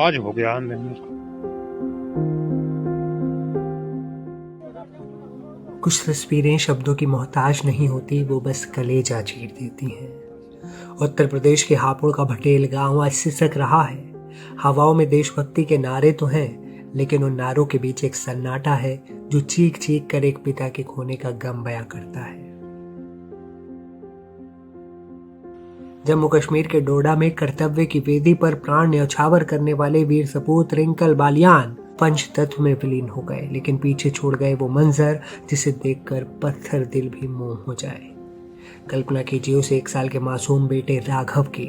आज हो गया अंतिम। कुछ तस्वीरें शब्दों की मोहताज नहीं होती, वो बस कलेजा चीर देती हैं। उत्तर प्रदेश के हापुड़ का भटेल गांव आज सिसक रहा है। हवाओं में देशभक्ति के नारे तो हैं, लेकिन उन नारों के बीच एक सन्नाटा है जो चीख चीख कर एक पिता के खोने का गम बयां करता है। जम्मू कश्मीर के डोडा में कर्तव्य की वेदी पर प्राण न्यौछावर करने वाले वीर सपूत रिंकल बालियान पंच तत्व में विलीन हो गए, लेकिन पीछे छोड़ गए वो मंजर जिसे देखकर पत्थर दिल भी मोह हो जाए। कल्पना कीजिए उस 1 साल के मासूम बेटे राघव की,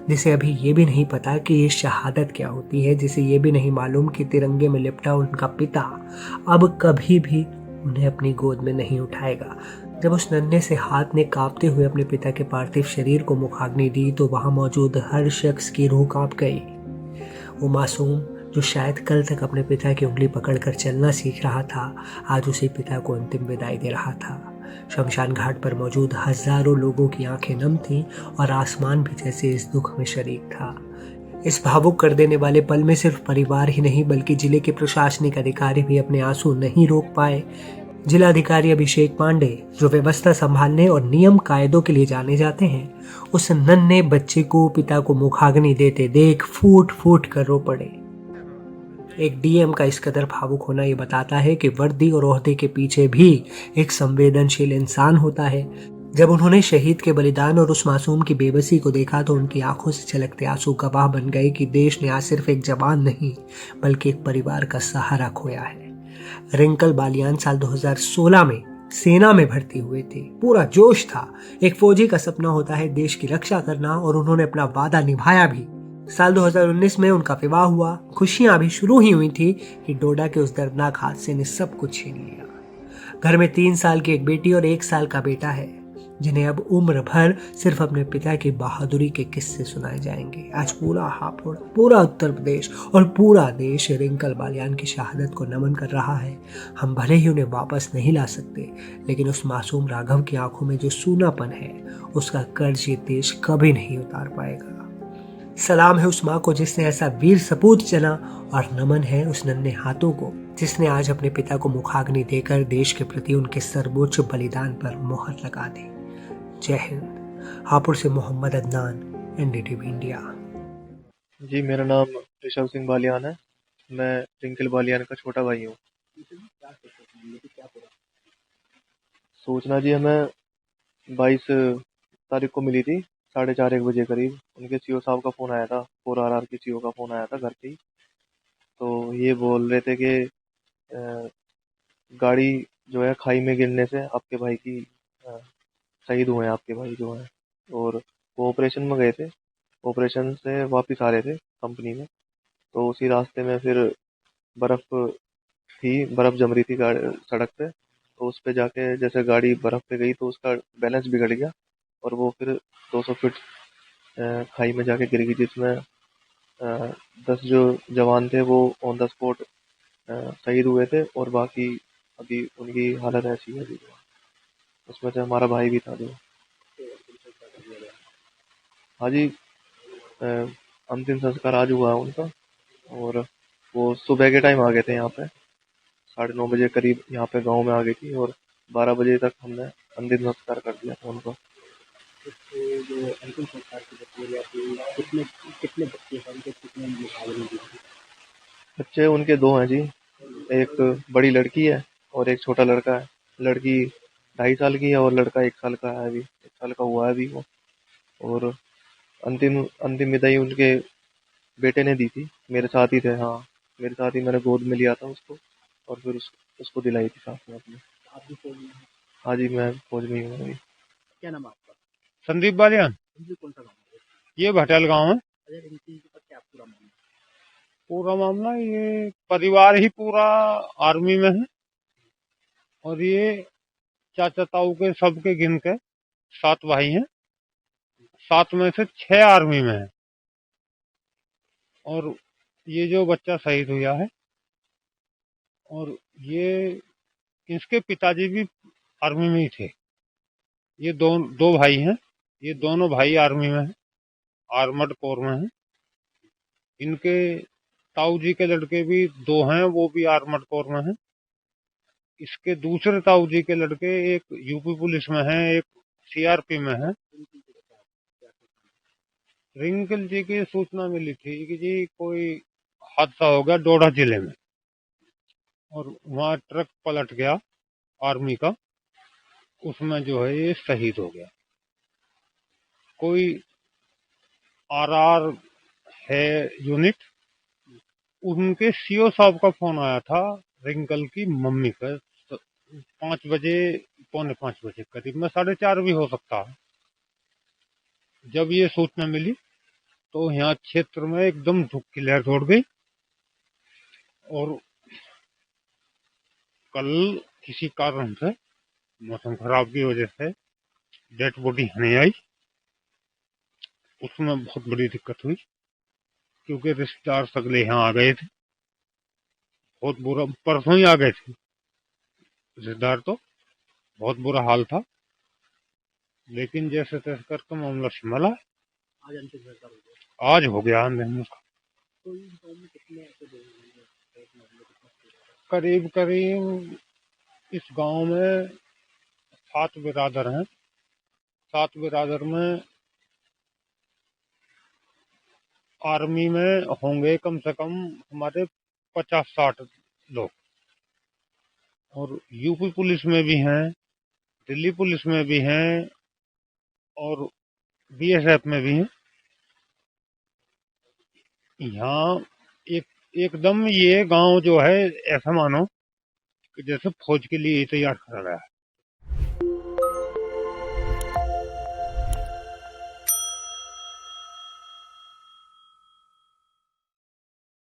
जिसे अभी ये भी नहीं पता कि ये शहादत क्या होती है, जिसे ये भी नहीं मालूम कि तिरंगे में लिपटा उनका पिता अब कभी भी उन्हें अपनी गोद में नहीं उठाएगा। जब उस नन्हे से हाथ ने कांपते हुए अपने पिता के पार्थिव शरीर को मुखाग्नि दी तो वहां मौजूद हर शख्स की रूह कांप गई। वो मासूम जो शायद कल तक अपने पिता की उंगली पकड़कर चलना सीख रहा था, आज उसी पिता को अंतिम विदाई दे रहा था। शमशान घाट पर मौजूद हजारों लोगों की आंखें नम थीं और आसमान भी जैसे इस दुख में शरीक था। इस भावुक कर देने वाले पल में सिर्फ परिवार ही नहीं बल्कि जिले के प्रशासनिक अधिकारी भी अपने आंसू नहीं रोक पाए। जिलाधिकारी अभिषेक पांडे, जो व्यवस्था संभालने और नियम कायदों के लिए जाने जाते हैं, उस नन्हे बच्चे को पिता को मुखाग्नि देते देख फूट फूट कर रो पड़े। एक डीएम का इस कदर भावुक होना ये बताता है कि वर्दी और ओहदे के पीछे भी एक संवेदनशील इंसान होता है। जब उन्होंने शहीद के बलिदान और उस मासूम की बेबसी को देखा तो उनकी आंखों से छलकते आंसू गवाह बन गए कि देश ने आज सिर्फ एक जवान नहीं बल्कि एक परिवार का सहारा खोया है। रिंकल बालियान साल 2016 में सेना में भर्ती हुए थे। पूरा जोश था। एक फौजी का सपना होता है देश की रक्षा करना, और उन्होंने अपना वादा निभाया भी। साल 2019 में उनका विवाह हुआ। खुशियां अभी शुरू ही हुई थी कि डोडा के उस दर्दनाक हादसे ने सब कुछ छीन लिया। घर में 3 साल की एक बेटी और 1 साल का बेटा है, जिन्हें अब उम्र भर सिर्फ अपने पिता की बहादुरी के किस्से सुनाए जाएंगे। आज पूरा हापुड़, पूरा उत्तर प्रदेश और पूरा देश रिंकल बालियान की शहादत को नमन कर रहा है। हम भले ही उन्हें वापस नहीं ला सकते, लेकिन उस मासूम राघव की आंखों में जो सूनापन है, उसका कर्ज ये देश कभी नहीं उतार पाएगा। सलाम है उस माँ को जिसने ऐसा वीर सपूत चना, और नमन है उस नन्हे हाथों को जिसने आज अपने पिता को मुखाग्नि देकर देश के प्रति उनके सर्वोच्च बलिदान पर मोहर लगा दी। जय हिंद। हापुड़ से मोहम्मद अदनान, एनडीटीवी इंडिया। जी, मेरा नाम ऋषभ सिंह बालियान है। मैं रिंकल बालियान का छोटा भाई हूँ। सूचना जी हमें 22 तारीख को मिली थी, 4:30-1 बजे करीब। उनके सीओ साहब का फ़ोन आया था, 4RR के सीओ का फ़ोन आया था घर पे ही। तो ये बोल रहे थे कि अ, गाड़ी जो है खाई में गिरने से आपके भाई की अ, शहीद हुए हैं आपके भाई जो हैं। और वो ऑपरेशन में गए थे, ऑपरेशन से वापस आ रहे थे कंपनी में। तो उसी रास्ते में फिर बर्फ़ बर्फ़ जम रही थी सड़क पे। तो उस पे जाके जैसे गाड़ी बर्फ़ पे गई तो उसका बैलेंस बिगड़ गया और वो फिर 200 फीट खाई में जाके गिर गई, जिसमें 10 जो जवान थे वो ऑन द स्पॉट शहीद हुए थे और बाकी अभी उनकी हालत ऐसी है अभी। उसमें से हमारा भाई भी था जो। हाँ जी, अ, अंतिम संस्कार आज हुआ है उनका। और वो सुबह के टाइम आ गए थे यहाँ पे, 9:30 बजे करीब यहाँ पे गांव में आ गई थी और 12 बजे तक हमने अंतिम संस्कार कर दिया था उनको। जो अंतिम संस्कार की प्रक्रिया थी, कितने कितने बच्चे हैं उनके, कितने मुहावरे दी थी? बच्चे उनके दो हैं जी, एक बड़ी लड़की है और एक छोटा लड़का है। लड़की 2.5 साल की है और लड़का 1 साल का है, अभी 1 साल का हुआ है अभी वो। और अंतिम अंतिम विदाई उनके बेटे ने दी थी, मेरे साथ ही थे। हाँ, मेरे साथ ही, मैंने गोद में लिया था उसको और फिर उसको दिलाई थी साथ में अपने। आप भी फौज में हैं? हाँ जी, मैं फौज में ही हूँ अभी। क्या नाम है आपका? संदीप बालियान, इनसे कौन सा गाँव है? ये भटेल गांव है। अजय, इनकी पर क्या पूरा मामला है? पूरा मामला ये परिवार ही पूरा आर्मी में है, और ये चाचा ताऊ के सबके गिन के 7 भाई हैं। 7 में से 6 आर्मी में है, और ये जो बच्चा शहीद हुआ है, और ये इसके पिताजी भी आर्मी में ही थे। ये दो भाई हैं, ये दोनों भाई आर्मी में हैं, आर्मड कोर में हैं। इनके ताऊ जी के लड़के भी 2 हैं, वो भी आर्मड कोर में हैं। इसके दूसरे ताऊ जी के लड़के एक यूपी पुलिस में हैं, एक सीआरपी में है। रिंकल जी की सूचना मिली थी कि जी कोई हादसा हो गया डोडा जिले में, और वहां ट्रक पलट गया आर्मी का, उसमें जो है ये शहीद हो गया। कोई आरआर है यूनिट, उनके सीओ साहब का फोन आया था रिंकल की मम्मी का 5 बजे, पौने 5 बजे करीब में, 4:30 भी हो सकता है। जब ये सूचना मिली तो यहाँ क्षेत्र में एकदम धूप की लहर दौड़ गई, और कल किसी कारण से मौसम खराब की वजह से डेड बॉडी नहीं आई। उसमें बहुत बड़ी दिक्कत हुई क्योंकि रिश्तेदार सगले यहाँ आ गए थे, बहुत बुरा, परसों ही आ गए थे रिश्तेदार, तो बहुत बुरा हाल था। लेकिन जैसे तैसे करके मामला संभाला, आज अंतिम संस्कार हो गया। आज हो गया अंतिम। तो इस गांव में कितने ऐसे लोग हैं जो एक मामले को फंस गए हैं? करीब करीब इस गांव में 7 बिरादर हैं। 7 बिरादर में आर्मी में होंगे कम से कम हमारे 50-60 लोग, और यूपी पुलिस में भी हैं, दिल्ली पुलिस में भी हैं, और बीएसएफ में भी हैं। यहाँ एक एकदम ये गांव जो है ऐसा मानो कि जैसे फौज के लिए तैयार करा गया है।